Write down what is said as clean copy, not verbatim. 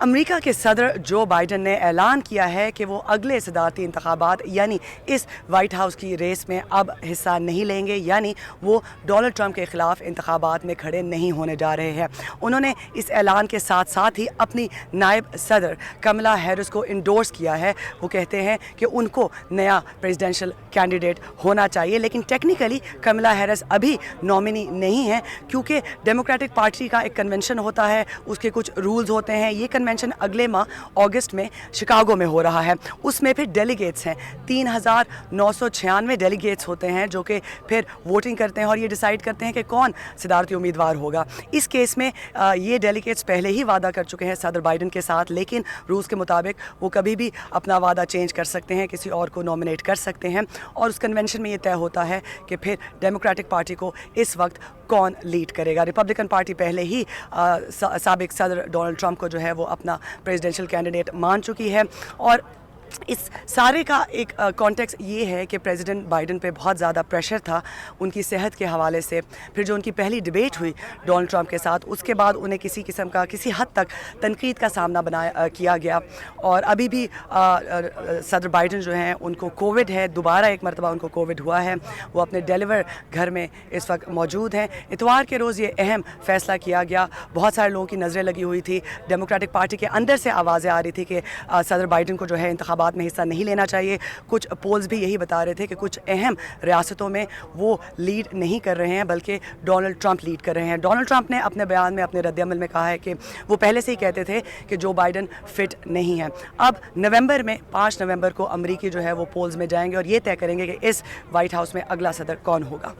امریکہ کے صدر Joe Biden نے اعلان کیا ہے کہ وہ اگلے صدارتی انتخابات یعنی اس وائٹ ہاؤس کی ریس میں اب حصہ نہیں لیں گے، یعنی وہ ڈونلڈ ٹرمپ کے خلاف انتخابات میں کھڑے نہیں ہونے جا رہے ہیں۔ انہوں نے اس اعلان کے ساتھ ساتھ ہی اپنی نائب صدر کملا ہیرس کو انڈورس کیا ہے۔ وہ کہتے ہیں کہ ان کو نیا پریزیڈنشل کینڈیڈیٹ ہونا چاہیے، لیکن ٹیکنیکلی کملا ہیرس ابھی نامنی نہیں ہے، کیونکہ ڈیموکریٹک پارٹی کا ایک کنونشن ہوتا ہے، اس کے کچھ رولز ہوتے ہیں۔ یہ کنونشن اگلے ماہ اگست میں شکاگو میں ہو رہا ہے۔ اس میں پھر ڈیلیگیٹس ہیں، 3996 ڈیلیگیٹس ہوتے ہیں جو کہ پھر ووٹنگ کرتے ہیں اور یہ ڈیسائیڈ کرتے ہیں کہ کون صدارتی امیدوار ہوگا۔ اس کیس میں یہ ڈیلیگیٹس پہلے ہی وعدہ کر چکے ہیں صدر بائیڈن کے ساتھ، لیکن رولز کے مطابق وہ کبھی بھی اپنا وعدہ چینج کر سکتے ہیں، کسی اور کو نامنیٹ کر سکتے ہیں، اور اس کنونشن میں یہ طے ہوتا ہے کہ پھر ڈیموکریٹک پارٹی کو اس وقت کون لیڈ کرے گا۔ ریپبلکن پارٹی پہلے ہی سابق صدر ڈونلڈ ٹرمپ کو جو ہے وہ اپنا پریزیڈنشل کینڈیڈیٹ مان چکی ہے، اور اس سارے کا ایک کانٹیکس یہ ہے کہ پریزیڈنٹ بائیڈن پہ بہت زیادہ پریشر تھا ان کی صحت کے حوالے سے۔ پھر جو ان کی پہلی ڈیبیٹ ہوئی ڈونلڈ ٹرمپ کے ساتھ، اس کے بعد انہیں کسی قسم کا کسی حد تک تنقید کا سامنا کیا گیا، اور ابھی بھی صدر بائیڈن جو ہیں ان کو کووڈ ہے، دوبارہ ایک مرتبہ ان کو کووڈ ہوا ہے۔ وہ اپنے ڈیلیور گھر میں اس وقت موجود ہیں۔ اتوار کے روز یہ اہم فیصلہ کیا گیا۔ بہت سارے لوگوں کی نظریں لگی ہوئی تھی، ڈیموکریٹک پارٹی کے اندر سے آوازیں آ رہی تھی کہ صدر بائیڈن کو جو ہے انتخابات میں حصہ نہیں لینا چاہیے۔ کچھ پولز بھی یہی بتا رہے تھے کہ کچھ اہم ریاستوں میں وہ لیڈ نہیں کر رہے ہیں بلکہ ڈونلڈ ٹرمپ لیڈ کر رہے ہیں۔ ڈونلڈ ٹرمپ نے اپنے بیان میں، اپنے رد عمل میں کہا ہے کہ وہ پہلے سے ہی کہتے تھے کہ جو بائیڈن فٹ نہیں ہے۔ اب نومبر میں 5 نومبر کو امریکی جو ہے وہ پولز میں جائیں گے اور یہ طے کریں گے کہ اس وائٹ ہاؤس میں اگلا صدر کون ہوگا۔